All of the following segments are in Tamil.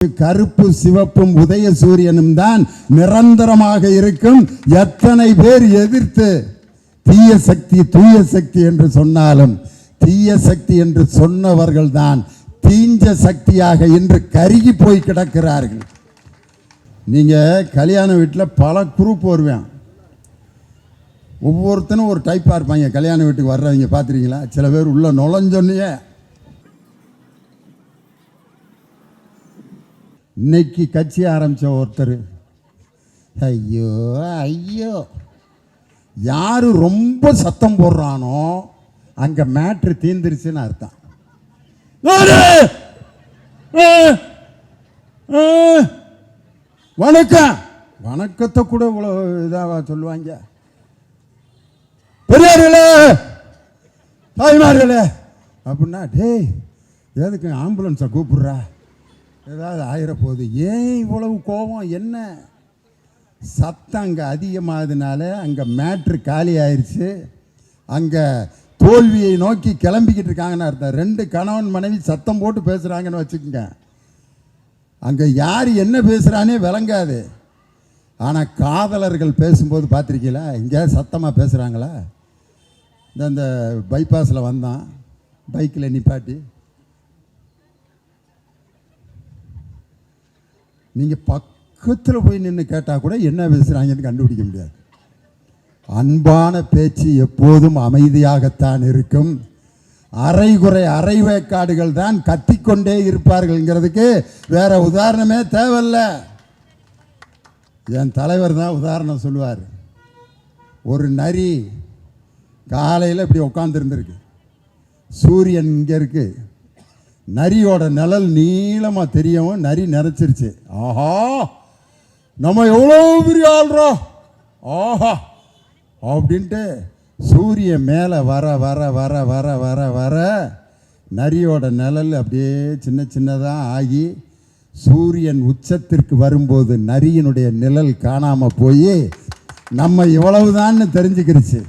கருப்பு சிவப்பும் உதய சூரியனும் தான் நிரந்தரமாக இருக்கும். எத்தனை பேர் எதிர்த்து தீய சக்தி தூய சக்தி என்று சொன்னாலும் தீய சக்தி என்று சொன்னவர்கள் தான் தீஞ்ச சக்தியாக இன்று கருகி போய் கிடக்கிறார்கள். நீங்க கல்யாண வீட்டில் பல குரூப் வருவேன், ஒவ்வொருத்தனும் ஒரு டைப்பாக இருப்பாங்க. கல்யாண வீட்டுக்கு வர்றவங்க பார்த்துருக்கீங்களா? சில பேர் உள்ள நுழைஞ்சொன்னையே இன்னைக்கு கட்சி ஆரம்பித்த ஒருத்தர், ஐயோ ஐயோ, யார் ரொம்ப சத்தம் போடுறானோ அங்கே மேட்ரு தீந்துருச்சுன்னு அர்த்தம். வணக்கம் வணக்கத்தை கூட இவ்வளோ இதாக சொல்லுவாங்க. பெரியார்களே தாய்மார்களே அப்படின்னா, டேய் எதுக்கு ஆம்புலன்ஸை கூப்பிடுறா, ஏதாவது ஆயிரப்போகுது, ஏன் இவ்வளவு கோபம், என்ன சத்தம் அங்கே அதிகமாகதுனால அங்கே மேட்ரு காலி ஆயிடுச்சு. அங்கே தோல்வியை நோக்கி கிளம்பிக்கிட்டு இருக்காங்கன்னு அர்த்தம். ரெண்டு கணவன் மனைவி சத்தம் போட்டு பேசுகிறாங்கன்னு வச்சுக்கோங்க, அங்கே யார் என்ன பேசுகிறானே விளங்காது. ஆனால் காதலர்கள் பேசும்போது பார்த்துருக்கீங்களா, எங்கேயாவது சத்தமாக பேசுகிறாங்களா? இந்த பைபாஸில் வந்தான், பைக்கில் நிப்பாட்டி நீங்கள் பக்கத்தில் போய் நின்று கேட்டால் கூட என்ன பேசுகிறாங்கன்னு கண்டுபிடிக்க முடியாது. அன்பான பேச்சு எப்போதும் அமைதியாகத்தான் இருக்கும். அரைகுறை அரைவேக்காடுகள் தான் கத்திக்கொண்டே இருப்பார்கள்ங்கிறதுக்கு வேற உதாரணமே தேவையில்லை. என் தலைவர் தான் உதாரணம் சொல்லுவார். ஒரு நரி காலையில் இப்படி உட்காந்துருந்துருக்கு, சூரியன் இங்கே இருக்கு, நரியோட நிழல் நீளமாக தெரியவும் நரி நினைச்சிருச்சு, ஆஹா நம்ம எவ்வளோ பெரிய ஆள்றோம் ஆஹா அப்படின்ட்டு சூரியன் மேலே வர வர வர வர வர வர நரியோட நிழல் அப்படியே சின்ன சின்னதாக ஆகி சூரியன் உச்சத்திற்கு வரும்போது நரியினுடைய நிழல் காணாமல் போய் நம்ம இவ்வளவுதான்னு தெரிஞ்சுக்கிருச்சு.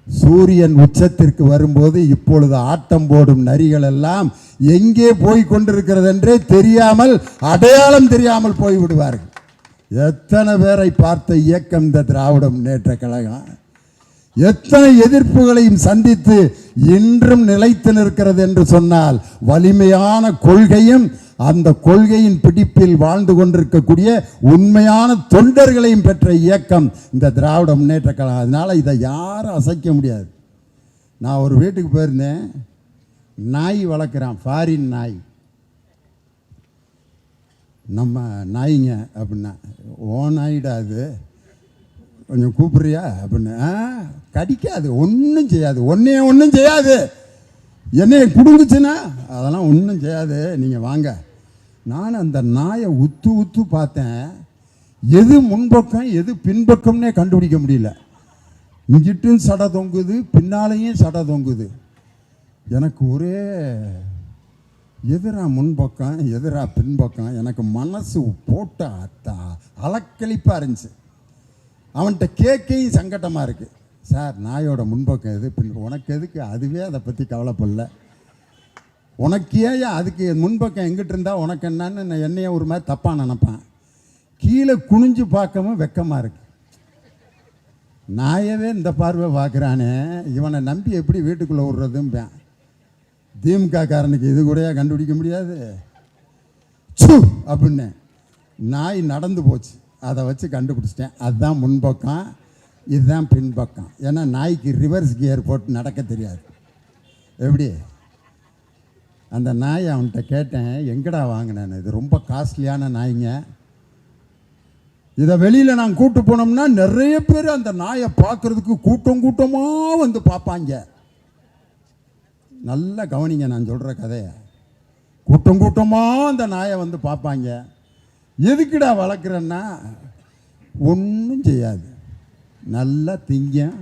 சூரியன் உச்சத்திற்கு வரும்போது இப்பொழுது ஆட்டம் போடும் நரிகள் எல்லாம் எங்கே போய் கொண்டிருக்கிறது என்றே தெரியாமல், அடையாளம் தெரியாமல் போய்விடுவார்கள். எத்தனை பேரை பார்த்த இயக்கம் இந்த திராவிட முன்னேற்ற கழகம், எத்தனை எதிர்ப்புகளையும் சந்தித்து இன்றும் நிலைத்து நிற்கிறது என்று சொன்னால் வலிமையான கொள்கையும் அந்த கொள்கையின் பிடிப்பில் வாழ்ந்து கொண்டிருக்கக்கூடிய உண்மையான தொண்டர்களையும் பெற்ற இயக்கம் இந்த திராவிட முன்னேற்ற கழகம். அதனால் இதை யாரும் அசைக்க முடியாது. நான் ஒரு வீட்டுக்கு போயிருந்தேன், நாய் வளர்க்குறான், ஃபாரின் நாய். நம்ம நாய்ங்க அப்படின்னா, ஓ நாயிடா அது, கொஞ்சம் கூப்பிட்றியா அப்படின்னு. கடிக்காது, ஒன்றும் செய்யாது, ஒன்றும் செய்யாது, என்னைய குடுங்குச்சுன்னா அதெல்லாம் ஒன்றும் செய்யாது, நீங்கள் வாங்க. நான் அந்த நாயை உத்து உத்து பார்த்தேன், எது முன்பக்கம் எது பின்பக்கம்னே கண்டுபிடிக்க முடியல. இங்கிட்டும் சடை தொங்குது, பின்னாலேயும் சடை தொங்குது. எனக்கு ஒரே எதிரா முன்பக்கம் எதிரா பின்பக்கம், எனக்கு மனசு போட்ட அலக்களிப்பாக இருந்துச்சு. அவன்கிட்ட கேட்கையும் சங்கட்டமாக இருக்குது. சார் நாயோட முன்பக்கம் எது பின்பக்கம், உனக்கு எதுக்கு, அதுவே அதை பற்றி கவலைப்படல, உனக்கு ஏன் அதுக்கு முன்பக்கம் எங்கிட்டு இருந்தால் உனக்கு என்னன்னு என்னைய ஒரு மாதிரி தப்பாக நினைப்பான். கீழே குனிஞ்சு பார்க்கவும் வெக்கமாக இருக்கு. நாயவே இந்த பார்வை பார்க்குறானே, இவனை நம்பி எப்படி வீட்டுக்குள்ளே விடுறதும்பேன். திமுக காரனுக்கு இது கூட கண்டுபிடிக்க முடியாது. சு அப்படின்னு நாய் நடந்து போச்சு, அதை வச்சு கண்டுபிடிச்சிட்டேன். அதுதான் முன்பக்கம், இதுதான் பின்பக்கம். ஏன்னா நாய்க்கு ரிவர்ஸ் கியர் போட்டு நடக்க தெரியாது. எப்படி அந்த நாய் அவன்கிட்ட கேட்டேன், எங்கடா வாங்கினேன்னு. இது ரொம்ப காஸ்ட்லியான நாய்ங்க, இதை வெளியில் நான் கூட்டு போனோம்னா நிறைய பேர் அந்த நாயை பார்க்குறதுக்கு கூட்டம் கூட்டமாக வந்து பார்ப்பாங்க. நல்லா கவனிங்க நான் சொல்கிற கதையை. கூட்டம் கூட்டமாக அந்த நாயை வந்து பார்ப்பாங்க. எதுக்குடா வளர்க்குறேன்னா, ஒன்றும் செய்யாது, நல்லா திங்கும்,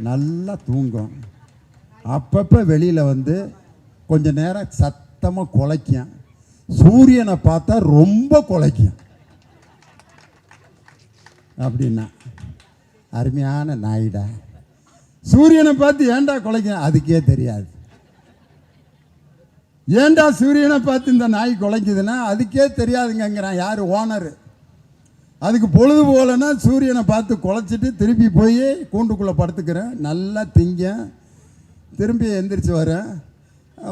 நல்லா தூங்கும், அப்பப்போ வெளியில் வந்து கொஞ்ச நேரம் சத்தமாக குலைக்கும், சூரியனை பார்த்தா ரொம்ப குலைக்கும் அப்படின்னா. அருமையான நாயிடா, சூரியனை பார்த்து ஏன்டா குலைக்கும், அதுக்கே தெரியாது. ஏண்டா சூரியனை பார்த்து இந்த நாய் குலைக்குதுன்னா அதுக்கே தெரியாதுங்கிறான் யார் ஓனர். அதுக்கு பொழுது போகலன்னா சூரியனை பார்த்து குலைச்சிட்டு திருப்பி போய் கூண்டுக்குள்ளே படுத்துக்கிறேன், நல்லா திங்க, திரும்பி எந்திரிச்சு வரேன்,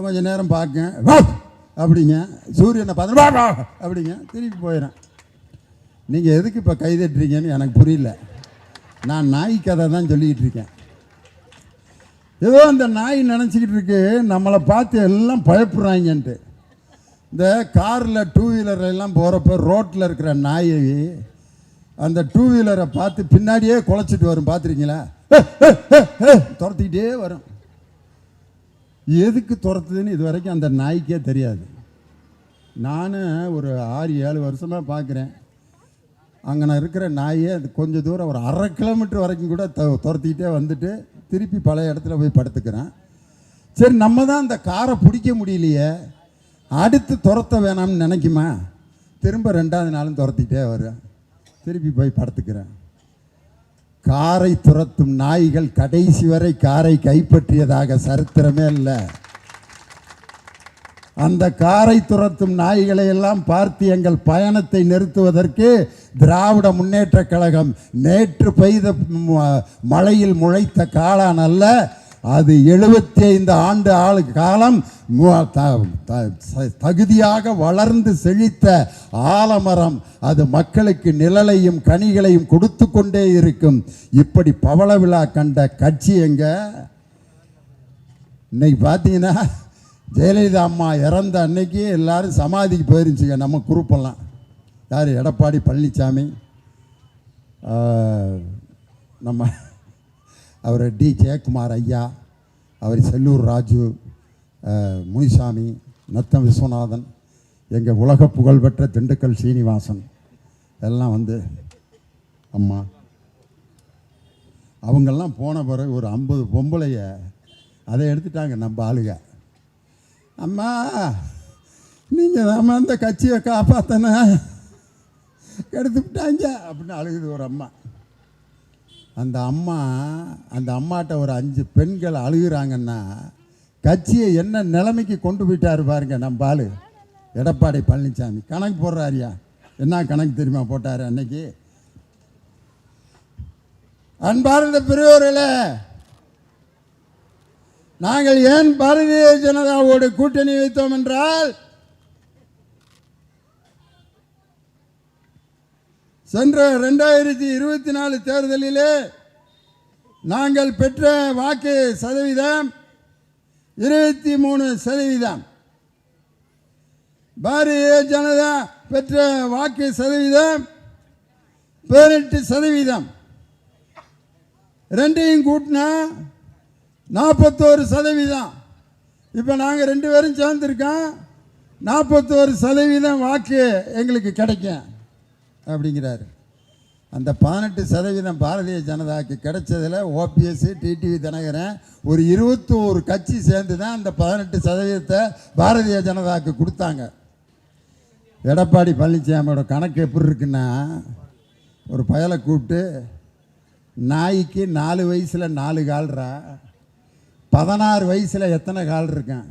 கொஞ்சம் நேரம் பார்க்கேன், அப்படிங்க சூரியனை பார்த்து அப்படிங்க திருப்பி போயிடறேன். நீங்கள் எதுக்கு இப்போ கைதட்டுறீங்கன்னு எனக்கு புரியல. நான் நாய் கதை தான் சொல்லிக்கிட்டு இருக்கேன். ஏதோ அந்த நாய் நினச்சிக்கிட்டு இருக்கு நம்மளை பார்த்து எல்லாம் பயப்படுறாங்கன்ட்டு. இந்த காரில் டூ வீலர்லாம் போகிறப்ப ரோட்டில் இருக்கிற நாய் அந்த டூ வீலரை பார்த்து பின்னாடியே குலைச்சிட்டு வரும், பார்த்துருக்கீங்களா? துரத்திக்கிட்டே வரும். எதுக்கு துரத்துதுன்னு இது வரைக்கும் அந்த நாய்க்கே தெரியாது. நான் ஒரு 6-7 வருஷமாக பார்க்குறேன். அங்கே இருக்கிற நாயை கொஞ்சம் தூரம் ஒரு 1/2 கிலோமீட்டர் வரைக்கும் கூட துரத்திக்கிட்டே வந்துட்டு திருப்பி பழைய இடத்துல போய் படுத்துக்கிறேன். சரி, நம்ம தான் அந்த காரை பிடிக்க முடியலையே, அடுத்து துரத்த வேணாம்னு நினைக்குமா, திரும்ப 2வது நாளும் துரத்திக்கிட்டே வரும், திருப்பி போய் படுத்துக்கிறேன். காரை துரத்தும் நாய்கள் கடைசி வரை காரை கைப்பற்றியதாக சரித்திரமே இல்லை. அந்த காரை துரத்தும் நாய்களை எல்லாம் பார்த்து எங்கள் பயணத்தை நிறுத்துவதற்கு திராவிட முன்னேற்ற கழகம் நேற்று பெய்த மழையில் முளைத்த காளான் அல்ல, அது 75 ஆண்டு காலம் தகுதியாக வளர்ந்து செழித்த ஆலமரம். அது மக்களுக்கு நிழலையும் கனிகளையும் கொடுத்து கொண்டே இருக்கும். இப்படி பவள விழா கண்ட கட்சி எங்க? இன்னைக்கு பார்த்தீங்கன்னா ஜெயலலிதா அம்மா இறந்த அன்னைக்கு எல்லாரும் சமாதிக்கு போயிருந்துச்சுங்க. நம்ம குரூப்பெல்லாம் யார்? எடப்பாடி பழனிசாமி, நம்ம அவர் டி ஜெயக்குமார் ஐயா, அவர் செல்லூர் ராஜு, முனிசாமி, நத்தம் விஸ்வநாதன், எங்கள் உலக புகழ்பெற்ற திண்டுக்கல் சீனிவாசன் எல்லாம் வந்து அம்மா அவங்கெல்லாம் போன பிறகு ஒரு 50 பொம்பளைய அதை எடுத்துட்டாங்க நம்ம ஆளுக. அம்மா நீங்கள் தான் அந்த கட்சியை காப்பாத்தன எடுத்துக்கிட்டாங்க அப்படின்னு அழுகுது ஒரு அம்மா. அந்த அம்மாட்ட ஒரு 5 பெண்கள் அழுகுறாங்கன்னா கட்சியை என்ன நிலைமைக்கு கொண்டு போயிட்டாரு பாருங்க நம்ம ஆளு எடப்பாடி பழனிசாமி. கணக்கு போடுறாரியா? என்ன கணக்கு தெரியுமா போட்டார் அன்னைக்கு? அன்பார்ந்த பெரியோர்களே, நாங்கள் ஏன் பாரதிய ஜனதாவோடு கூட்டணி வைத்தோம் என்றால், சென்ற 2024 தேர்தலிலே நாங்கள் பெற்ற வாக்கு சதவீதம் 23%. பாரதிய ஜனதா பெற்ற வாக்கு சதவீதம் 18%. ரெண்டையும் கூட்டினா 41%. இப்போ நாங்கள் 2 பேரும் சேர்ந்துருக்கோம், 41% வாக்கு எங்களுக்கு கிடைக்கும் அப்படிங்கிறாரு. அந்த 18% பாரதிய ஜனதாவுக்கு கிடைச்சதில் ஓபிஎஸ், டிடிவி தினகரன் ஒரு 21 கட்சி சேர்ந்து தான் அந்த 18% பாரதிய ஜனதாவுக்கு கொடுத்தாங்க. எடப்பாடி பழனிசாமியோட கணக்கு எப்படி இருக்குன்னா, ஒரு பயலை கூப்பிட்டு நாய்க்கு 4 வயசில் 4 கால்ரா, 16 வயசில் எத்தனை கால் இருக்கேன்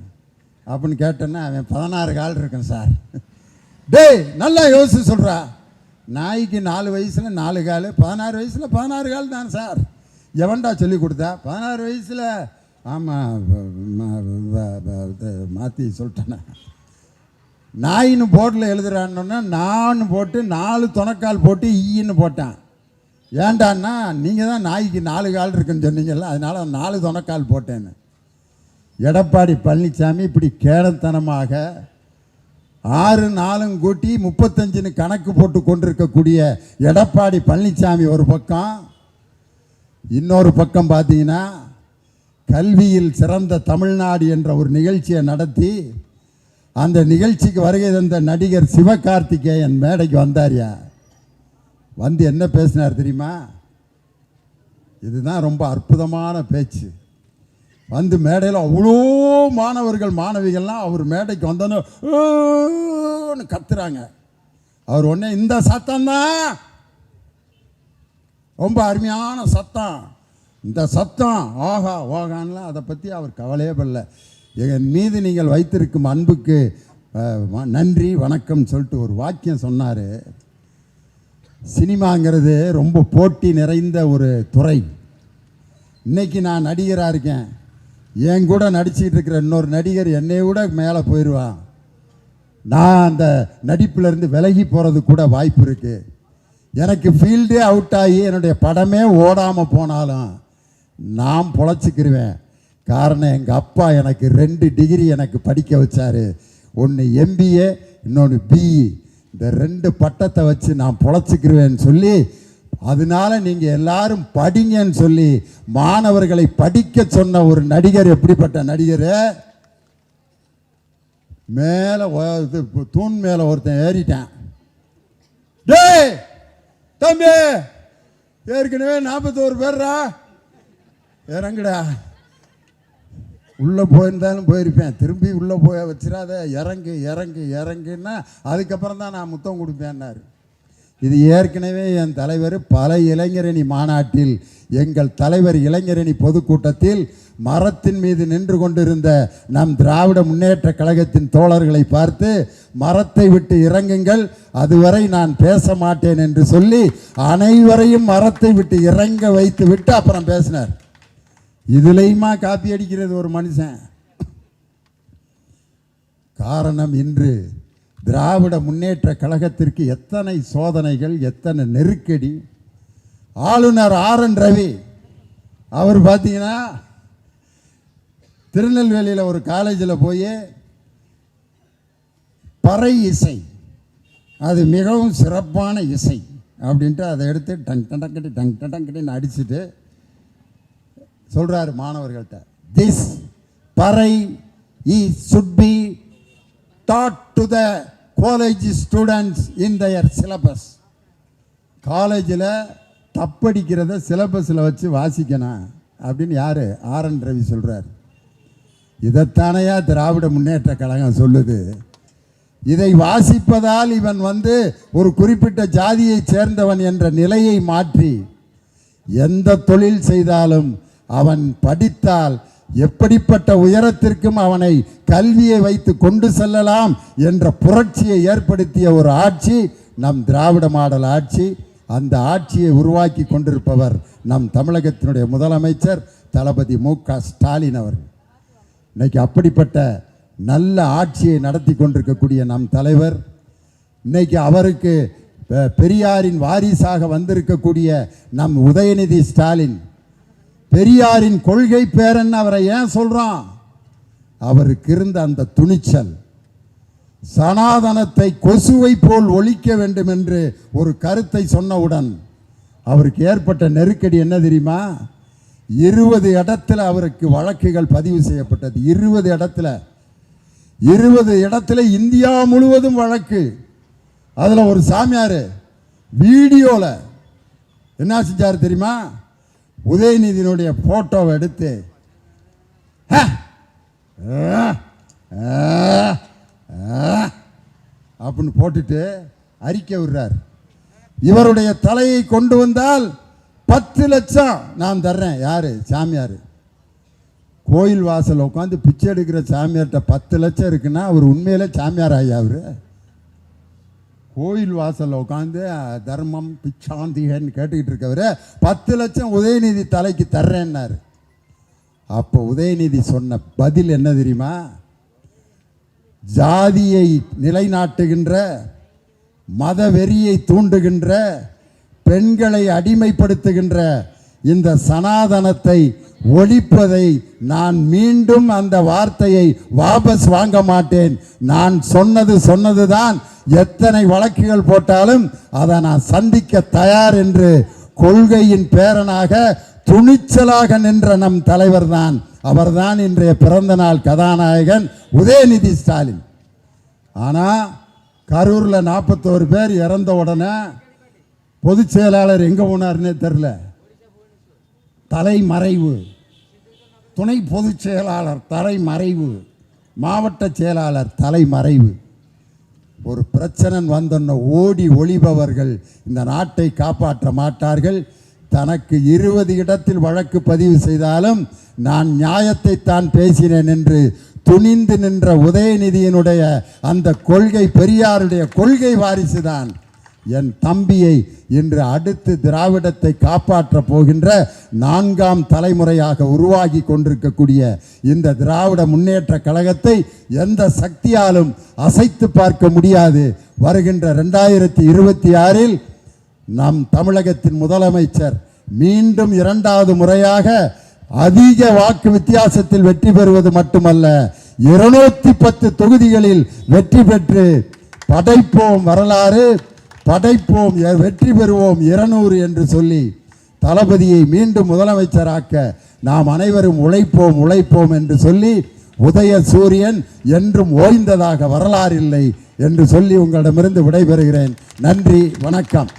அப்படின்னு கேட்டேன்னா அவன் 16 கால் இருக்கேன் சார். டேய் நல்லா யோசிச்சு சொல்கிறா. நாய்க்கு 4 வயசில் 4 கால், 16 வயசில் 16 கால் தான் சார். எவன்டா சொல்லி கொடுத்தா? 16 வயசில் ஆமாம் மாற்றி சொல்லிட்டேன்னா, நாயின்னு போர்டில் எழுதுறான்னா நான் போட்டு 4 துணைக்கால் போட்டு ஈன்னு போட்டான். ஏண்டான்னா நீங்கள் தான் நாய்க்கு 4 கால் இருக்குன்னு சொன்னீங்கல்ல, அதனால் 4 துணைக்கால் போட்டேன்னு. எடப்பாடி பழனிசாமி இப்படி கேடத்தனமாக 6 4 கூட்டி 35 கணக்கு போட்டு கொண்டிருக்கக்கூடிய எடப்பாடி பழனிசாமி ஒரு பக்கம், இன்னொரு பக்கம் பார்த்தீங்கன்னா கல்வியில் சிறந்த தமிழ்நாடு என்ற ஒரு நிகழ்ச்சியை நடத்தி அந்த நிகழ்ச்சிக்கு வருகை தந்த நடிகர் சிவகார்த்திகேயன் மேடைக்கு வந்தார்யா. வந்து என்ன பேசினார் தெரியுமா? இதுதான் ரொம்ப அற்புதமான பேச்சு. வந்து மேடையில் அவ்வளோ மாணவர்கள் மாணவிகள்லாம் அவர் மேடைக்கு வந்தோன்னு கத்துறாங்க. அவர் ஒன்றே இந்த சத்தம்தான் ரொம்ப அருமையான சத்தம், இந்த சத்தம் ஆஹா ஓகான்லாம் அதை பற்றி அவர் கவலையே படல. என் மீது நீங்கள் வைத்திருக்கும் அன்புக்கு நன்றி வணக்கம் சொல்லிட்டு ஒரு வாக்கியம் சொன்னார். சினிமாங்கிறது ரொம்ப போட்டி நிறைந்த ஒரு துறை. இன்னைக்கு நான் நடிகராக இருக்கேன், என் கூட நடிச்சிட்டு இருக்கிற இன்னொரு நடிகர் என்னை விட மேலே போயிடுவான். நான் அந்த நடிப்பிலிருந்து விலகி போகிறது கூட வாய்ப்பு இருக்குது. எனக்கு ஃபீல்டே அவுட் ஆகி என்னுடைய படமே ஓடாமல் போனாலும் நான் பொழைச்சிக்கிருவேன். காரணம் எங்கள் அப்பா எனக்கு 2 டிகிரி எனக்கு படிக்க வச்சார். ஒன்று MBA, இன்னொன்று BE. இந்த 2 பட்டத்தை வச்சு நான் பொழைச்சிக்கிருவேன்னு சொல்லி, அதனால நீங்கள் எல்லாரும் படிங்கன்னு சொல்லி மாணவர்களை படிக்க சொன்ன ஒரு நடிகர். எப்படிப்பட்ட நடிகர்? மேலே தூண் மேலே ஒருத்தன் ஏறிட்டான். டேய் தம்பி, ஏற்கனவே 41 பேர்ரா, இறங்குடா. உள்ளே போயிருந்தாலும் போயிருப்பேன், திரும்பி உள்ளே போய் வச்சிடாத, இறங்கு இறங்கு இறங்குன்னா அதுக்கப்புறம் தான் நான் முத்தம் கொடுப்பேன்னாரு. இது ஏற்கனவே என் தலைவர் பல இளைஞரணி மாநாட்டில், எங்கள் தலைவர் இளைஞரணி பொதுக்கூட்டத்தில் மரத்தின் மீது நின்று கொண்டிருந்த நம் திராவிட முன்னேற்ற கழகத்தின் தோழர்களை பார்த்து, மரத்தை விட்டு இறங்குங்கள், அதுவரை நான் பேச மாட்டேன் என்று சொல்லி அனைவரையும் மரத்தை விட்டு இறங்க வைத்து விட்டு அப்புறம் பேசினார். இதுலையுமா காப்பி அடிக்கிறது ஒரு மனுஷன்? காரணம், இன்று திராவிட முன்னேற்ற கழகத்திற்கு எத்தனை சோதனைகள், எத்தனை நெருக்கடி. ஆளுநர் RN ரவி அவர் பார்த்தீங்கன்னா திருநெல்வேலியில் ஒரு காலேஜில் போய் பறை இசை, அது மிகவும் சிறப்பான இசை அப்படின்ட்டு அதை எடுத்து டங் டடங்கட்டி டங் டடங்கட்டின்னு அடிச்சுட்டு சொல்கிறாரு மாணவர்கள்ட்ட, திஸ் பறை should be taught to the college students in their syllabus. காலேஜில் தப்படிக்கிறத சிலபஸில் வச்சு வாசிக்கணும் அப்படின்னு யார்? RN ரவி சொல்கிறார். இதைத்தானையா திராவிட முன்னேற்ற கழகம் சொல்லுது. இதை வாசிப்பதால் இவன் ஒரு குறிப்பிட்ட ஜாதியை சேர்ந்தவன் என்ற நிலையை மாற்றி எந்த தொழில் செய்தாலும் அவன் படித்தால் எப்படிப்பட்ட உயரத்திற்கும் அவனை கல்வியை வைத்து கொண்டு செல்லலாம் என்ற புரட்சியை ஏற்படுத்திய ஒரு ஆட்சி நம் திராவிட மாடல் ஆட்சி. அந்த ஆட்சியை உருவாக்கி கொண்டிருப்பவர் நம் தமிழகத்தினுடைய முதலமைச்சர் தளபதி MK ஸ்டாலின் அவர்கள். இன்னைக்கு அப்படிப்பட்ட நல்ல ஆட்சியை நடத்தி கொண்டிருக்கக்கூடிய நம் தலைவர், இன்னைக்கு அவருக்கு பெரியாரின் வாரிசாக வந்திருக்கக்கூடிய நம் உதயநிதி ஸ்டாலின், பெரியாரின் கொள்கை பேரன் அவரை ஏன் சொல்றான்? அவருக்கு இருந்த அந்த துணிச்சல், சனாதனத்தை கொசுவை போல் ஒழிக்க வேண்டும் என்று ஒரு கருத்தை சொன்னவுடன் அவருக்கு ஏற்பட்ட நெருக்கடி என்ன தெரியுமா? 20 இடத்துல அவருக்கு வழக்குகள் பதிவு செய்யப்பட்டது. 20 இடத்துல இந்தியா முழுவதும் வழக்கு. அதில் ஒரு சாமியார் வீடியோவில் என்ன செஞ்சார் தெரியுமா? உதயநிதியினுடைய போட்டோவை எடுத்து அப்படின்னு போட்டுட்டு அறிக்கை விடுறார். இவருடைய தலையை கொண்டு வந்தால் 10 லட்சம் நான் தர்றேன். யாரு? சாமியார். கோயில் வாசல் உட்காந்து பிச்சை எடுக்கிற சாமியார்கிட்ட 10 லட்சம் இருக்குன்னா அவர் உண்மையிலே சாமியார் ஐயா. அவர் கோயில் வாசல் உட்காந்து தர்மம் பிச்சாந்திகன்னு கேட்டுக்கிட்டு இருக்கவர் 10 லட்சம் உதயநிதி தலைக்கு தர்றேன்னாரு. அப்போ உதயநிதி சொன்ன பதில் என்ன தெரியுமா? ஜாதியை நிலைநாட்டுகின்ற, மத வெறியை தூண்டுகின்ற, பெண்களை அடிமைப்படுத்துகின்ற இந்த சனாதனத்தை ஒழிப்பதை நான் மீண்டும் அந்த வார்த்தையை வாபஸ் வாங்க மாட்டேன். நான் சொன்னதுதான். எத்தனை வழக்குகள் போட்டாலும் அதை நான் சந்திக்க தயார் என்று கொள்கையின் பேரனாக துணிச்சலாக நின்ற நம் தலைவர் தான். அவர்தான் இன்றைய பிறந்த நாள் கதாநாயகன் உதயநிதி ஸ்டாலின். ஆனால் கரூரில் 41 பேர் இறந்த உடனே பொதுச் செயலாளர் எங்கே போனார்னே தெரில. தலைமறைவு. துணை பொதுச் செயலாளர் தலைமறைவு. மாவட்ட செயலாளர் தலைமறைவு. ஒரு பிரச்சனை வந்தோன்ன ஓடி ஒளிபவர்கள் இந்த நாட்டை காப்பாற்ற மாட்டார்கள். தனக்கு 20 இடத்தில் வழக்கு பதிவு செய்தாலும் நான் நியாயத்தை தான் பேசினேன் என்று துணிந்து நின்ற உதயநிதியினுடைய அந்த கொள்கை பெரியாருடைய கொள்கை வாரிசுதான் என் தம்பியை இன்று அடுத்து திராவிடத்தை காப்பாற்ற போகின்ற 4ஆம் தலைமுறையாக உருவாகி கொண்டிருக்கக்கூடிய இந்த திராவிட முன்னேற்ற கழகத்தை எந்த சக்தியாலும் அசைத்து பார்க்க முடியாது. வருகின்ற 2026இல் நம் தமிழகத்தின் முதலமைச்சர் மீண்டும் 2வது முறையாக அதிக வாக்கு வித்தியாசத்தில் வெற்றி பெறுவது மட்டுமல்ல, 210 தொகுதிகளில் வெற்றி பெற்று படைப்போம் வரலாறு, படைப்போம் வெற்றி பெறுவோம் 200 என்று சொல்லி தளபதியை மீண்டும் முதலமைச்சராக்க நாம் அனைவரும் உழைப்போம் உழைப்போம் என்று சொல்லி, உதய சூரியன் என்றும் ஓய்ந்ததாக வரலாறு இல்லை என்று சொல்லி உங்களிடமிருந்து விடைபெறுகிறேன். நன்றி, வணக்கம்.